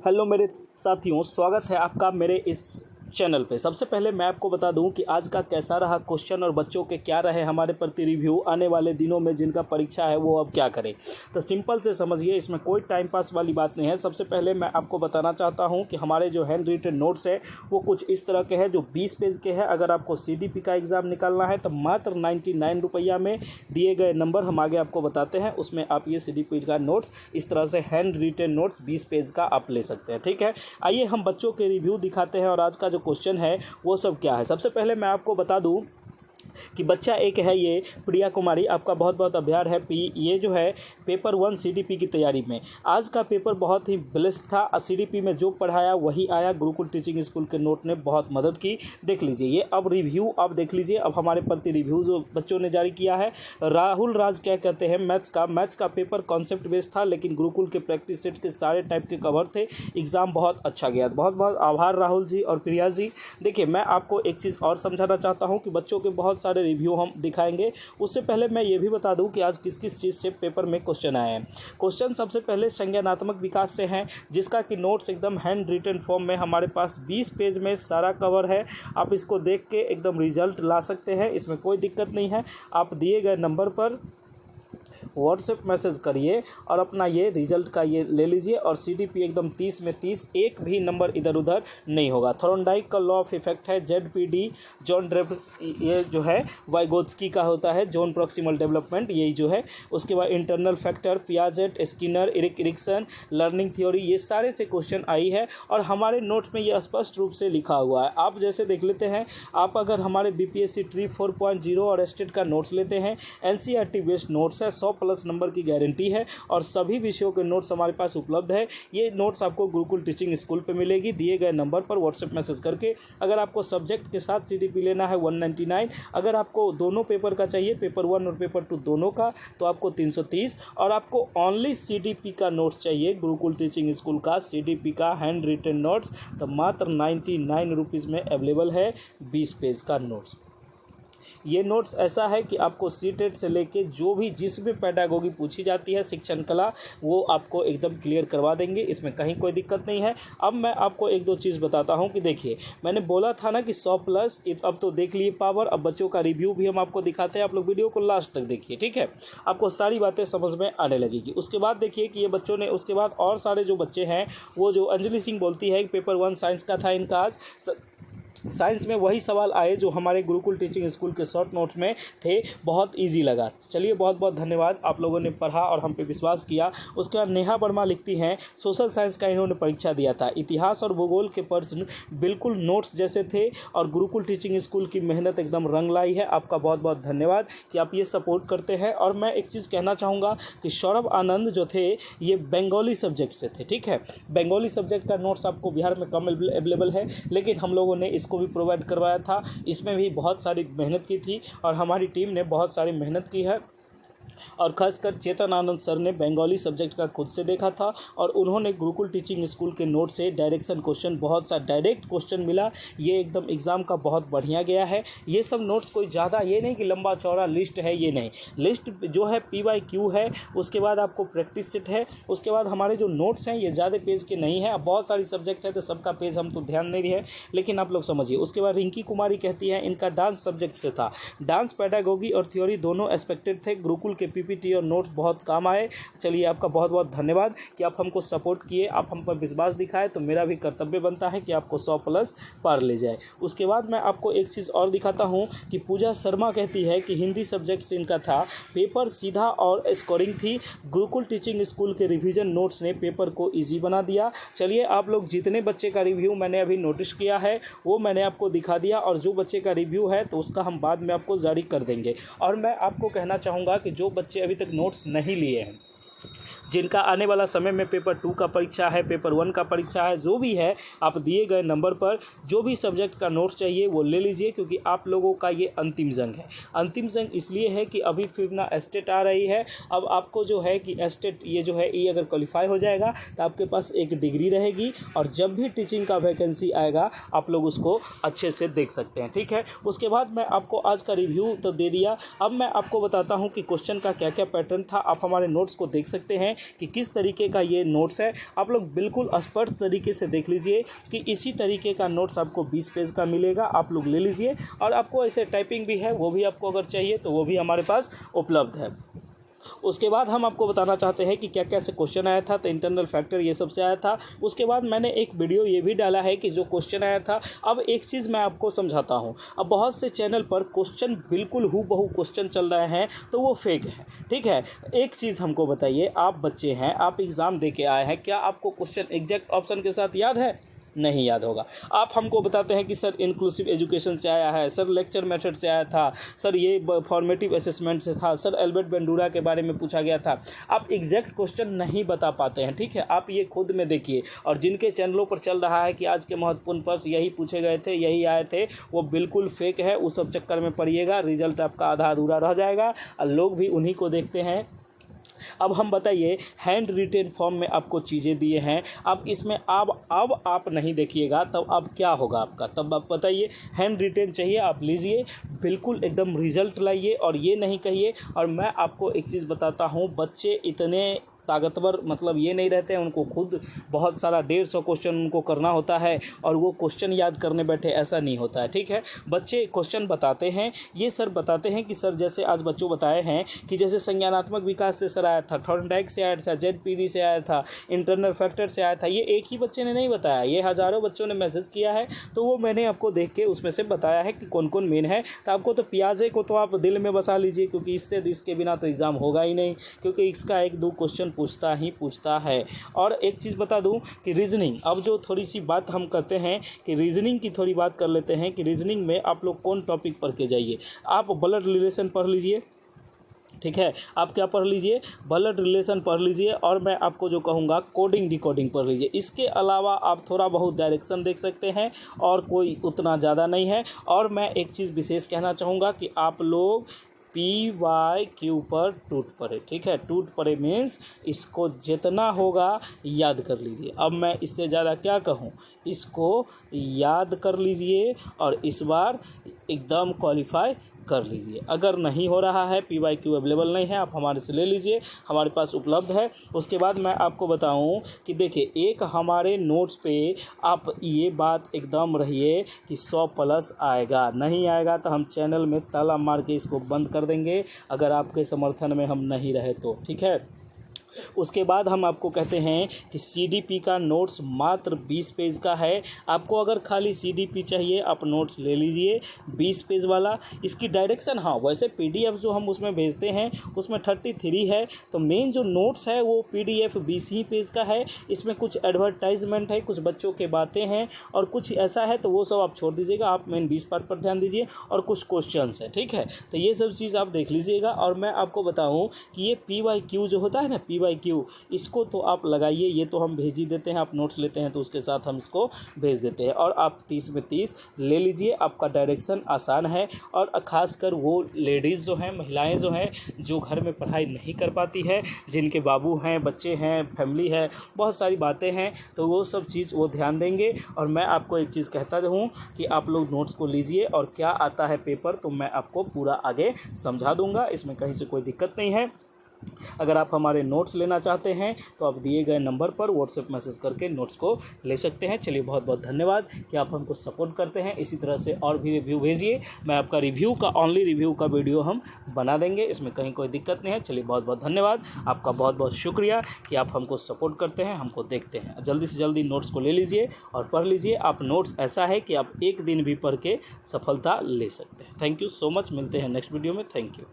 Hello मेरे साथियों, स्वागत है आपका मेरे इस चैनल पे। सबसे पहले मैं आपको बता दूं कि आज का कैसा रहा क्वेश्चन और बच्चों के क्या रहे हमारे प्रति रिव्यू। आने वाले दिनों में जिनका परीक्षा है वो अब क्या करें, तो सिंपल से समझिए, इसमें कोई टाइम पास वाली बात नहीं है। सबसे पहले मैं आपको बताना चाहता हूं कि हमारे जो हैंड रिटन नोट्स है वो कुछ इस तरह के हैं जो 20 पेज के हैं। अगर आपको CDP का एग्ज़ाम निकालना है तो मात्र 99 रुपया में दिए गए नंबर हम आगे आपको बताते हैं, उसमें आप ये CDP का नोट्स इस तरह से हैंड रिटन नोट्स 20 पेज का आप ले सकते हैं। ठीक है, आइए हम बच्चों के रिव्यू दिखाते हैं और आज का जो क्वेश्चन है वो सब क्या है। सबसे पहले मैं आपको बता दूं कि बच्चा एक है ये प्रिया कुमारी, आपका बहुत बहुत आभार है पी। ये जो है पेपर 1 CDP की तैयारी में आज का पेपर बहुत ही ब्लेस्ड था। CDP में जो पढ़ाया वही आया। गुरुकुल टीचिंग स्कूल के नोट ने बहुत मदद की। देख लीजिए ये अब रिव्यू आप देख लीजिए। अब हमारे प्रति रिव्यू जो बच्चों ने जारी किया है, राहुल राज क्या कहते हैं, मैथ्स का पेपर कॉन्सेप्ट बेस्ड था, लेकिन गुरुकुल के प्रैक्टिस सेट के सारे टाइप के कवर थे। एग्ज़ाम बहुत अच्छा गया। बहुत बहुत आभार राहुल जी और प्रिया जी। देखिए मैं आपको एक चीज़ और समझाना चाहता हूँ कि बच्चों के बहुत सारे रिव्यू हम दिखाएंगे। उससे पहले मैं ये भी बता दूं कि आज किस किस चीज़ से पेपर में क्वेश्चन आए हैं। क्वेश्चन सबसे पहले संज्ञानात्मक विकास से हैं, जिसका कि नोट्स एकदम हैंड रिटन फॉर्म में हमारे पास 20 पेज में सारा कवर है। आप इसको देख के एकदम रिजल्ट ला सकते हैं, इसमें कोई दिक्कत नहीं है। आप दिए गए नंबर पर व्हाट्सएप मैसेज करिए और अपना ये रिजल्ट का ये ले लीजिए। और CDP एकदम 30 में 30, एक भी नंबर इधर उधर नहीं होगा। थॉर्नडाइक का लॉ ऑफ इफेक्ट है, ZPD जॉन ये जो है वाइगोत्स्की का होता है, जोन प्रॉक्सिमल डेवलपमेंट, यही जो है। उसके बाद internal factor, Piaget, Skinner, Erikson, learning theory, ये सारे से क्वेश्चन आई है और हमारे नोट्स में ये स्पष्ट रूप से लिखा हुआ है। आप जैसे देख लेते हैं, आप अगर हमारे BPSC ट्री 4.0 और स्टेट का नोट्स लेते हैं, NCERT बेस्ड नोट्स है, 100+ नंबर की गारंटी है और सभी विषयों के नोट्स हमारे पास उपलब्ध है। ये नोट्स आपको गुरुकुल टीचिंग स्कूल पे मिलेगी दिए गए नंबर पर व्हाट्सएप मैसेज करके। अगर आपको सब्जेक्ट के साथ CDP लेना है 199, अगर आपको दोनों पेपर का चाहिए, पेपर 1 और पेपर 2 दोनों का, तो आपको 330, और आपको ओनली CDP का नोट्स चाहिए गुरुकुल टीचिंग स्कूल का CDP का हैंड रिटन नोट्स, तो मात्र 99 रुपीज़ में अवेलेबल है 20 पेज का नोट्स। ये नोट्स ऐसा है कि आपको CTET से लेके जो भी जिस भी पेडागोगी पूछी जाती है, शिक्षण कला, वो आपको एकदम क्लियर करवा देंगे, इसमें कहीं कोई दिक्कत नहीं है। अब मैं आपको एक दो चीज़ बताता हूँ कि देखिए मैंने बोला था ना कि 100+, अब तो देख लिए पावर। अब बच्चों का रिव्यू भी हम आपको दिखाते हैं, आप लोग वीडियो को लास्ट तक देखिए, ठीक है, आपको सारी बातें समझ में आने लगेगी। उसके बाद देखिए कि ये बच्चों ने, उसके बाद और सारे जो बच्चे हैं, वो जो अंजलि सिंह बोलती है कि पेपर 1 साइंस का था इनका, आज साइंस में वही सवाल आए जो हमारे गुरुकुल टीचिंग स्कूल के शॉर्ट नोट्स में थे, बहुत इजी लगा। चलिए बहुत बहुत धन्यवाद, आप लोगों ने पढ़ा और हम पे विश्वास किया। उसके बाद नेहा वर्मा लिखती हैं, सोशल साइंस का इन्होंने परीक्षा दिया था, इतिहास और भूगोल के प्रश्न बिल्कुल नोट्स जैसे थे और गुरुकुल टीचिंग स्कूल की मेहनत एकदम रंग लाई है। आपका बहुत बहुत धन्यवाद कि आप ये सपोर्ट करते हैं। और मैं एक चीज़ कहना चाहूँगा कि सौरभ आनंद जो थे ये बंगाली सब्जेक्ट से थे, ठीक है। बंगाली सब्जेक्ट का नोट्स आपको बिहार में कम अवेलेबल है, लेकिन हम लोगों ने इसको भी प्रोवाइड करवाया था। इसमें भी बहुत सारी मेहनत की थी और हमारी टीम ने बहुत सारी मेहनत की है। और खासकर चेतन आनंद सर ने बंगाली सब्जेक्ट का खुद से देखा था और उन्होंने गुरुकुल टीचिंग स्कूल के नोट से डायरेक्शन क्वेश्चन, बहुत सा डायरेक्ट क्वेश्चन मिला। ये एकदम एग्ज़ाम का बहुत बढ़िया गया है। ये सब नोट्स कोई ज़्यादा ये नहीं कि लंबा चौड़ा लिस्ट है, ये नहीं। लिस्ट जो है PYQ है, उसके बाद आपको प्रैक्टिस सेट है, उसके बाद हमारे जो नोट्स हैं ये ज़्यादा पेज के नहीं है। अब बहुत सारी सब्जेक्ट है तो सबका पेज हम तो ध्यान नहीं रहे, लेकिन आप लोग समझिए। उसके बाद रिंकी कुमारी कहती हैं इनका डांस सब्जेक्ट से था, डांस पेडागोगी और थ्योरी दोनों एक्सपेक्टेड थे, गुरुकुल के PPT और नोट्स बहुत काम आए। चलिए आपका बहुत बहुत धन्यवाद कि आप हमको सपोर्ट किए, आप हम पर विश्वास दिखाए, तो मेरा भी कर्तव्य बनता है कि आपको 100+ पार ले जाए। उसके बाद मैं आपको एक चीज़ और दिखाता हूं कि पूजा शर्मा कहती है कि हिंदी सब्जेक्ट से इनका था, पेपर सीधा और स्कोरिंग थी, गुरुकुल टीचिंग स्कूल के रिवीजन नोट्स ने पेपर को ईजी बना दिया। चलिए आप लोग जितने बच्चे का रिव्यू मैंने अभी नोटिस किया है वो मैंने आपको दिखा दिया, और जो बच्चे का रिव्यू है तो उसका हम बाद में आपको जारी कर देंगे। और मैं आपको कहना चाहूँगा कि जो बच्चे अभी तक नोट्स नहीं लिए हैं, जिनका आने वाला समय में पेपर 2 का परीक्षा है, पेपर 1 का परीक्षा है, जो भी है, आप दिए गए नंबर पर जो भी सब्जेक्ट का नोट्स चाहिए वो ले लीजिए, क्योंकि आप लोगों का ये अंतिम जंग है। अंतिम जंग इसलिए है कि अभी फिर ना स्टेट आ रही है। अब आपको जो है कि स्टेट ये जो है ये अगर क्वालिफाई हो जाएगा तो आपके पास एक डिग्री रहेगी, और जब भी टीचिंग का वैकेंसी आएगा आप लोग उसको अच्छे से देख सकते हैं, ठीक है। उसके बाद मैं आपको आज का रिव्यू तो दे दिया, अब मैं आपको बताता हूँ कि क्वेश्चन का क्या क्या पैटर्न था। आप हमारे नोट्स को देख सकते हैं। कि किस तरीके का ये नोट्स है। आप लोग बिल्कुल स्पष्ट तरीके से देख लीजिए कि इसी तरीके का नोट्स आपको 20 पेज का मिलेगा, आप लोग ले लीजिए। और आपको ऐसे टाइपिंग भी है, वो भी आपको अगर चाहिए तो वो भी हमारे पास उपलब्ध है। उसके बाद हम आपको बताना चाहते हैं कि क्या क्या से क्वेश्चन आया था, तो इंटरनल फैक्टर ये सब से आया था। उसके बाद मैंने एक वीडियो ये भी डाला है कि जो क्वेश्चन आया था। अब एक चीज़ मैं आपको समझाता हूँ, अब बहुत से चैनल पर क्वेश्चन बिल्कुल हूबहू क्वेश्चन चल रहे हैं तो वो फेक है, ठीक है। एक चीज़ हमको बताइए, आप बच्चे हैं, आप एग्ज़ाम दे के आए हैं, क्या आपको क्वेश्चन एग्जैक्ट ऑप्शन के साथ याद है? नहीं याद होगा। आप हमको बताते हैं कि सर इंक्लूसिव एजुकेशन से आया है, सर लेक्चर मेथड से आया था, सर ये फॉर्मेटिव असेसमेंट से था, सर एल्बर्ट बेंडूरा के बारे में पूछा गया था। आप एग्जैक्ट क्वेश्चन नहीं बता पाते हैं, ठीक है। आप ये खुद में देखिए, और जिनके चैनलों पर चल रहा है कि आज के महत्वपूर्ण प्रश्न यही पूछे गए थे, यही आए थे, वो बिल्कुल फेक है। उस सब चक्कर में पड़िएगा, रिजल्ट आपका आधा अधूरा रह जाएगा और लोग भी उन्हीं को देखते हैं। अब हम बताइए, हैंड रिटेन फॉर्म में आपको चीज़ें दिए हैं, आप इसमें अब आप नहीं देखिएगा तब अब क्या होगा आपका, तब आप बताइए। हैंड रिटेन चाहिए, आप लीजिए, बिल्कुल एकदम रिजल्ट लाइए और ये नहीं कहिए। और मैं आपको एक चीज़ बताता हूँ, बच्चे इतने ताकतवर मतलब ये नहीं रहते हैं, उनको खुद बहुत सारा 150 क्वेश्चन उनको करना होता है और वो क्वेश्चन याद करने बैठे, ऐसा नहीं होता है, ठीक है। बच्चे क्वेश्चन बताते हैं, ये सर बताते हैं कि सर जैसे आज बच्चों बताए हैं कि जैसे संज्ञानात्मक विकास से सर आया था, थॉर्नडाइक से आया था, जेडपीडी से आया था, इंटरनल फैक्टर से आया था। ये एक ही बच्चे ने नहीं बताया, ये हज़ारों बच्चों ने मैसेज किया है, तो वो मैंने आपको देख के उसमें से बताया है कि कौन कौन मेन है। तो आपको तो पियाजे को तो आप दिल में बसा लीजिए, क्योंकि इसके बिना तो एग्ज़ाम होगा ही नहीं, क्योंकि इसका 1-2 क्वेश्चन पूछता है। और एक चीज़ बता दूं कि रीजनिंग, अब जो थोड़ी सी बात हम करते हैं कि रीजनिंग की थोड़ी बात कर लेते हैं कि रीजनिंग में आप लोग कौन टॉपिक पढ़ के जाइए। आप ब्लड रिलेशन पढ़ लीजिए, ठीक है। आप क्या पढ़ लीजिए, ब्लड रिलेशन पढ़ लीजिए, और मैं आपको जो कहूँगा कोडिंग डिकोडिंग पढ़ लीजिए। इसके अलावा आप थोड़ा बहुत डायरेक्शन देख सकते हैं और कोई उतना ज़्यादा नहीं है। और मैं एक चीज़ विशेष कहना चाहूँगा कि आप लोग PYQ पर टूट पड़े, ठीक है। टूट पड़े मीन्स इसको जितना होगा याद कर लीजिए। अब मैं इससे ज़्यादा क्या कहूँ, इसको याद कर लीजिए और इस बार एकदम क्वालिफाई कर लीजिए। अगर नहीं हो रहा है, PYQ अवेलेबल नहीं है, आप हमारे से ले लीजिए, हमारे पास उपलब्ध है। उसके बाद मैं आपको बताऊं कि देखिए, एक हमारे नोट्स पे आप ये बात एकदम रहिए कि 100+ आएगा, नहीं आएगा तो हम चैनल में ताला मार के इसको बंद कर देंगे, अगर आपके समर्थन में हम नहीं रहे तो, ठीक है। उसके बाद हम आपको कहते हैं कि CDP का नोट्स मात्र 20 पेज का है। आपको अगर खाली CDP चाहिए, आप नोट्स ले लीजिए 20 पेज वाला। इसकी डायरेक्शन, हाँ वैसे PDF जो हम उसमें भेजते हैं उसमें 33 है, तो मेन जो नोट्स है वो PDF 20 ही पेज का है। इसमें कुछ एडवर्टाइजमेंट है, कुछ बच्चों के बातें हैं और कुछ ऐसा है, तो वो सब आप छोड़ दीजिएगा, आप मेन 20 पार्ट पर ध्यान दीजिए और कुछ क्वेश्चंस है, ठीक है। तो ये सब चीज़ आप देख लीजिएगा। और मैं आपको बताऊँ कि ये PYQ जो होता है ना, PYQ, इसको तो आप लगाइए, ये तो हम भेज ही देते हैं, आप नोट्स लेते हैं तो उसके साथ हम इसको भेज देते हैं। और आप 30 में 30 ले लीजिए, आपका डायरेक्शन आसान है। और ख़ासकर वो लेडीज़ जो हैं, महिलाएं जो हैं, जो घर में पढ़ाई नहीं कर पाती है, जिनके बाबू हैं, बच्चे हैं, फैमिली है, बहुत सारी बातें हैं, तो वो सब चीज़ वो ध्यान देंगे। और मैं आपको एक चीज़ कहता हूँ कि आप लोग नोट्स को लीजिए और क्या आता है पेपर तो मैं आपको पूरा आगे समझा दूँगा, इसमें कहीं से कोई दिक्कत नहीं है। अगर आप हमारे नोट्स लेना चाहते हैं तो आप दिए गए नंबर पर व्हाट्सएप मैसेज करके नोट्स को ले सकते हैं। चलिए, बहुत बहुत धन्यवाद कि आप हमको सपोर्ट करते हैं। इसी तरह से और भी रिव्यू भेजिए, मैं आपका रिव्यू का ओनली रिव्यू का वीडियो हम बना देंगे, इसमें कहीं कोई दिक्कत नहीं है। चलिए, बहुत बहुत धन्यवाद, आपका बहुत बहुत शुक्रिया कि आप हमको सपोर्ट करते हैं, हमको देखते हैं। जल्दी से जल्दी नोट्स को ले लीजिए और पढ़ लीजिए। आप नोट्स ऐसा है कि आप एक दिन भी पढ़ के सफलता ले सकते हैं। थैंक यू सो मच, मिलते हैं नेक्स्ट वीडियो में। Thank you.